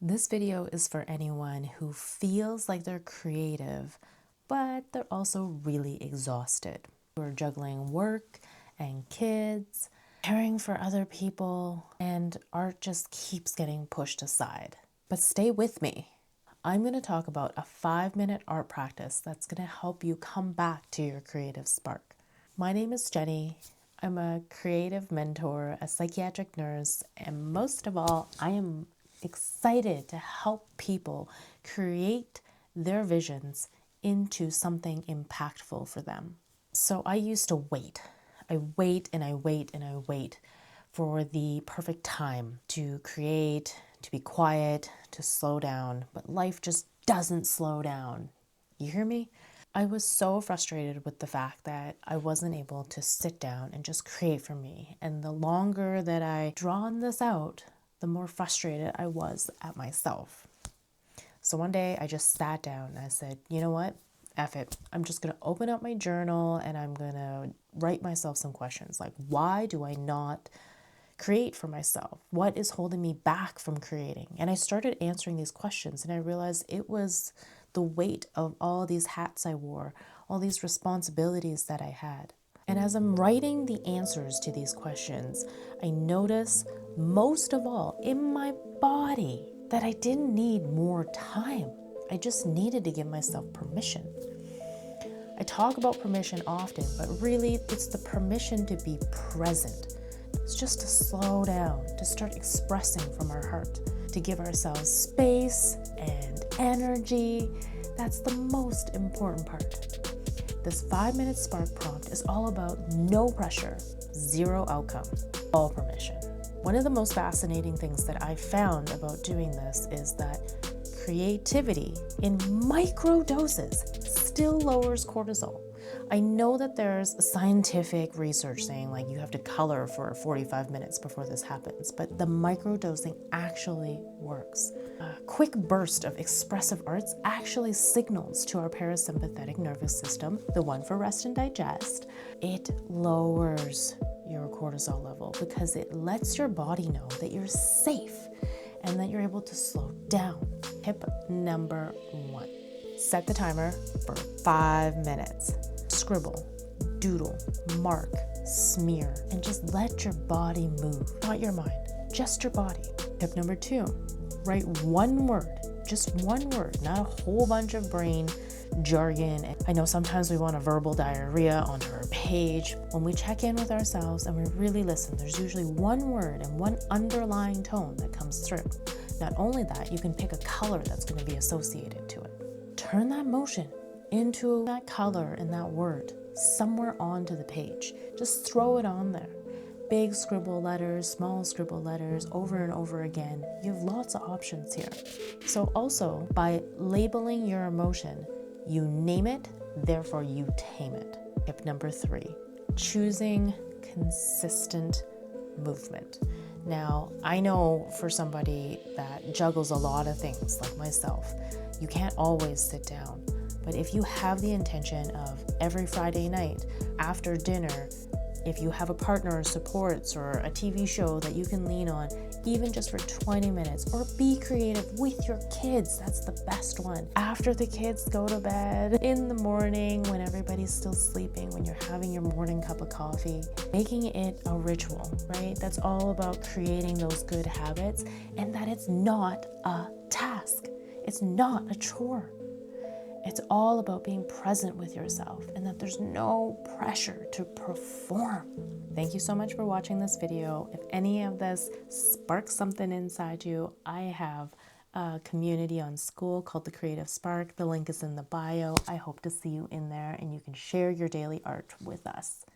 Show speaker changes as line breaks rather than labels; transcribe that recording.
This video is for anyone who feels like they're creative, but they're also really exhausted. Who are juggling work and kids, caring for other people, and art just keeps getting pushed aside. But stay with me. I'm going to talk about a 5-minute art practice that's going to help you come back to your creative spark. My name is Jenny. I'm a creative mentor, a psychiatric nurse, and most of all, I am excited to help people create their visions into something impactful for them. So I used to wait. I wait and I wait and I wait for the perfect time to create, to be quiet, to slow down, but life just doesn't slow down. You hear me? I was so frustrated with the fact that I wasn't able to sit down and just create for me. And the longer that I drawn this out, the more frustrated I was at myself. So one day I just sat down and I said, you know what? F it. I'm just going to open up my journal and I'm going to write myself some questions. Like, why do I not create for myself? What is holding me back from creating? And I started answering these questions and I realized it was the weight of all these hats I wore, all these responsibilities that I had. And as I'm writing the answers to these questions, I notice most of all in my body that I didn't need more time. I just needed to give myself permission. I talk about permission often, but really it's the permission to be present. It's just to slow down, to start expressing from our heart, to give ourselves space and energy. That's the most important part. This 5-minute spark prompt is all about no pressure, zero outcome, all permission. One of the most fascinating things that I found about doing this is that creativity in micro doses still lowers cortisol. I know that there's scientific research saying like you have to color for 45 minutes before this happens, but the microdosing actually works. A quick burst of expressive arts actually signals to our parasympathetic nervous system, the one for rest and digest. It lowers your cortisol level because it lets your body know that you're safe and that you're able to slow down. Tip number 1, set the timer for 5 minutes. Scribble, doodle, mark, smear, and just let your body move. Not your mind, just your body. Tip number 2, write one word, just one word, not a whole bunch of brain jargon. I know sometimes we want a verbal diarrhea onto our page. When we check in with ourselves and we really listen, there's usually one word and one underlying tone that comes through. Not only that, you can pick a color that's going to be associated to it. Turn that motion into that color and that word somewhere onto the page. Just throw it on there. Big scribble letters, small scribble letters, over and over again. You have lots of options here. So also, by labeling your emotion, you name it, therefore you tame it. Tip number 3, choosing consistent movement. Now, I know for somebody that juggles a lot of things like myself, you can't always sit down. But if you have the intention of every Friday night after dinner, if you have a partner or supports or a TV show that you can lean on, even just for 20 minutes, or be creative with your kids, that's the best one. After the kids go to bed, in the morning, when everybody's still sleeping, when you're having your morning cup of coffee, making it a ritual, right? That's all about creating those good habits and that it's not a task. It's not a chore. It's all about being present with yourself and that there's no pressure to perform. Thank you so much for watching this video. If any of this sparks something inside you, I have a community on School called The Creative Spark. The link is in the bio. I hope to see you in there and you can share your daily art with us.